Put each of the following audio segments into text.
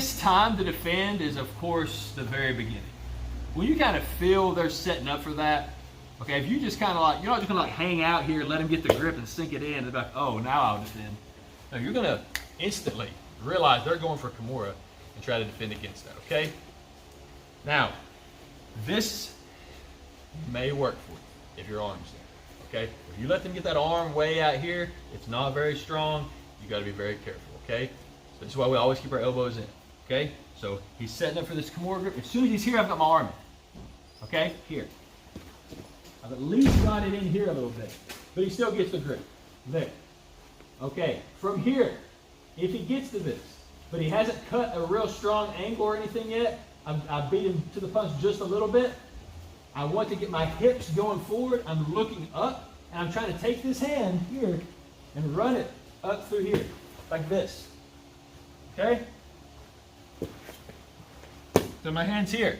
easiest time to defend is, of course, the very beginning. When you kind of feel they're setting up for that, okay, if you just kind of like, you're not just gonna like hang out here, let them get the grip and sink it in, and be like, oh, now I'll defend. No, you're gonna instantly realize they're going for Kimura and try to defend against that, okay? Now, this may work for you if your arm's there, okay? If you let them get that arm way out here, it's not very strong. You gotta be very careful, okay? So this is why we always keep our elbows in, okay? So he's setting up for this Kimura grip. As soon as he's here, I've got my arm in, okay? Here. I've at least got it in here a little bit, but he still gets the grip. There. Okay, from here, if he gets to this, but he hasn't cut a real strong angle or anything yet, I beat him to the punch just a little bit. I want to get my hips going forward. I'm looking up, and I'm trying to take this hand here and run it up through here, like this. Okay? So my hand's here.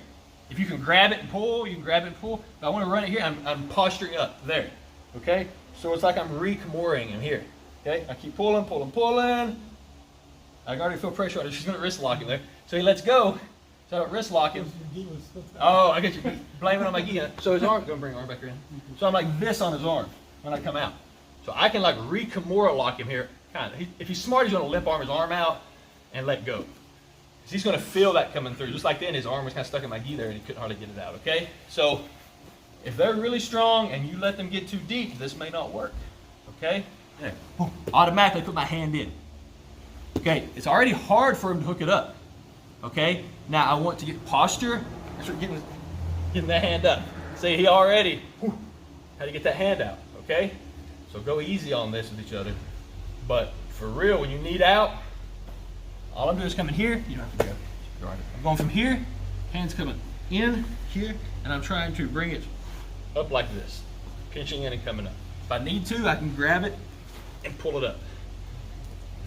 If you can grab it and pull, you can grab it and pull. If I want to run it here, I'm posturing up there. Okay? So it's like I'm re-Kimura-ing him here. Okay? I keep pulling, pulling, pulling. I already feel pressure on it. She's going to wrist lock him there. So he lets go. So I don't wrist lock him. Oh, I get you. Blame it on my gi. So his arm, going to bring arm back in. So I'm like this on his arm when I come out. So I can like re-Kimura lock him here. Kind of. If he's smart, he's going to limp arm his arm out and let go. He's going to feel that coming through. Just like then, his arm was kind of stuck in my gi there and he couldn't hardly get it out, okay? So if they're really strong and you let them get too deep, this may not work, okay? There. Automatically put my hand in. Okay, it's already hard for him to hook it up, okay? Now I want to get posture. Start getting that hand up. See, he already had to get that hand out, okay? So go easy on this with each other. But for real, when you need out, all I'm doing is coming here. You don't have to go. I'm going from here, hands coming in here, and I'm trying to bring it up like this, pinching in and coming up. If I need to, I can grab it and pull it up.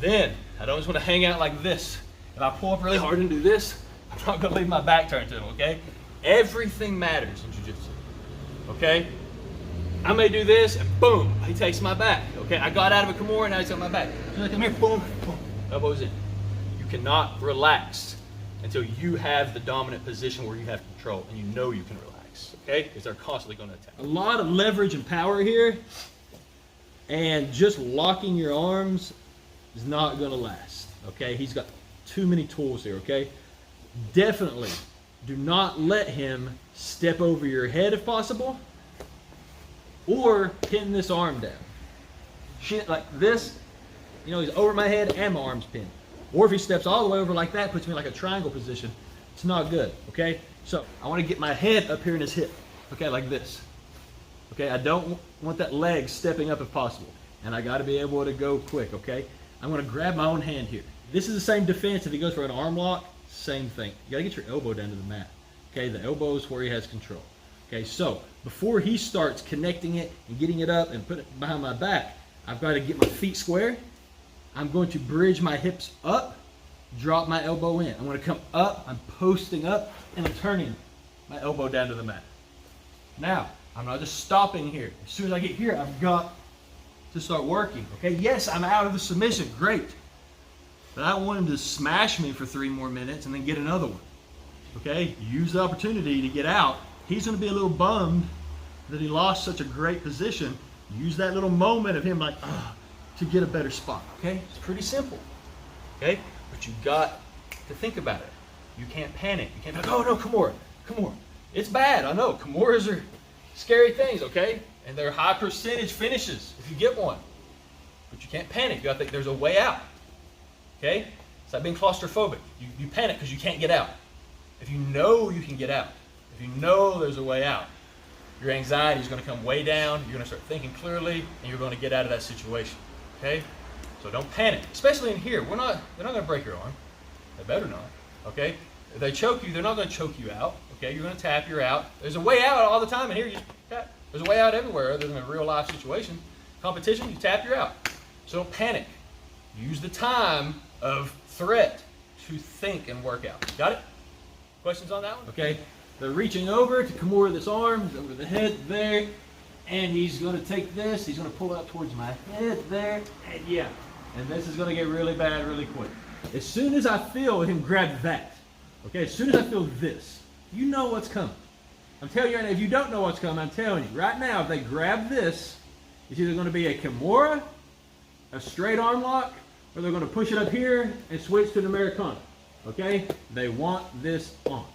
Then, I don't just want to hang out like this. If I pull up really hard and do this, I'm not going to leave my back turned to him, okay? Everything matters in jiu-jitsu, okay? I may do this, and boom, he takes my back, okay? I got out of a Kimura, now he's on my back. So I come here, boom, boom, elbows in. Cannot relax until you have the dominant position where you have control and you know you can relax, okay? Because they're constantly going to attack. A lot of leverage and power here, and just locking your arms is not going to last, okay? He's got too many tools here, okay? Definitely do not let him step over your head if possible, or pin this arm down. Shit like this, you know, he's over my head and my arm's pinned. Or if he steps all the way over like that, puts me in like a triangle position, it's not good, okay? So I want to get my head up here in his hip, okay, like this. Okay, I don't want that leg stepping up if possible. And I got to be able to go quick, okay? I'm going to grab my own hand here. This is the same defense if he goes for an arm lock, same thing. You got to get your elbow down to the mat, okay? The elbow is where he has control. Okay, so before he starts connecting it and getting it up and putting it behind my back, I've got to get my feet square. I'm going to bridge my hips up, drop my elbow in. I'm going to come up, I'm posting up, and I'm turning my elbow down to the mat. Now, I'm not just stopping here. As soon as I get here, I've got to start working. Okay, yes, I'm out of the submission, great. But I don't want him to smash me for 3 more minutes and then get another one. Okay, use the opportunity to get out. He's going to be a little bummed that he lost such a great position. Use that little moment of him like, to get a better spot, okay? It's pretty simple, okay? But you got to think about it. You can't panic. You can't be like, oh no, Kimura. It's bad, I know. Kimuras are scary things, okay? And they're high percentage finishes if you get one. But you can't panic. You got to think there's a way out, okay? It's like being claustrophobic. You panic because you can't get out. If you know you can get out, if you know there's a way out, your anxiety is going to come way down. You're going to start thinking clearly, and you're going to get out of that situation. Okay, so don't panic, especially in here. They're not going to break your arm. They better not. Okay, if they choke you, they're not going to choke you out. Okay, you're going to tap. You're out. There's a way out all the time in here. You just tap. There's a way out everywhere other than a real life situation. Competition, you tap. You're out. So don't panic. Use the time of threat to think and work out. Got it? Questions on that one? Okay, they're reaching over to Kimura this arm, over the head there. And he's going to take this, he's going to pull it up towards my head there, and yeah. And this is going to get really bad really quick. As soon as I feel him grab that, okay, as soon as I feel this, you know what's coming. I'm telling you right now, if you don't know what's coming, I'm telling you, right now, if they grab this, it's either going to be a Kimura, a straight arm lock, or they're going to push it up here and switch to an Americana. Okay? They want this on.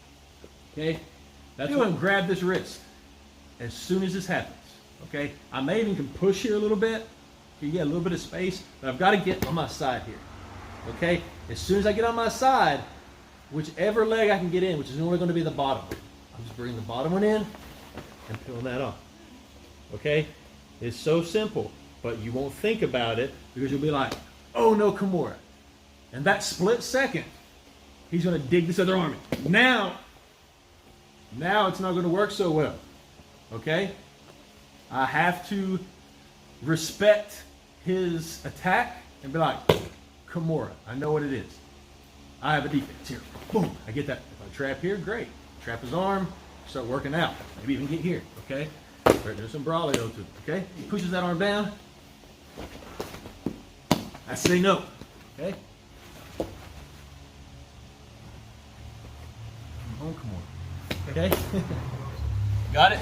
Okay? That's what I'm going to grab this wrist as soon as this happens. Okay? I may even can push here a little bit. You get a little bit of space, but I've got to get on my side here. Okay? As soon as I get on my side, whichever leg I can get in, which is normally going to be the bottom, I'm just bringing the bottom one in and peeling that off. Okay? It's so simple, but you won't think about it because you'll be like, oh no, Kimura. And that split second, he's going to dig this other arm in. Now it's not going to work so well. Okay? I have to respect his attack and be like, Kimura, I know what it is. I have a defense here. Boom, I get that. If I trap here, great. Trap his arm, start working out. Maybe even get here, okay? There's some brawlio to it, okay? He pushes that arm down. I say no, okay? Come on, okay? Got it?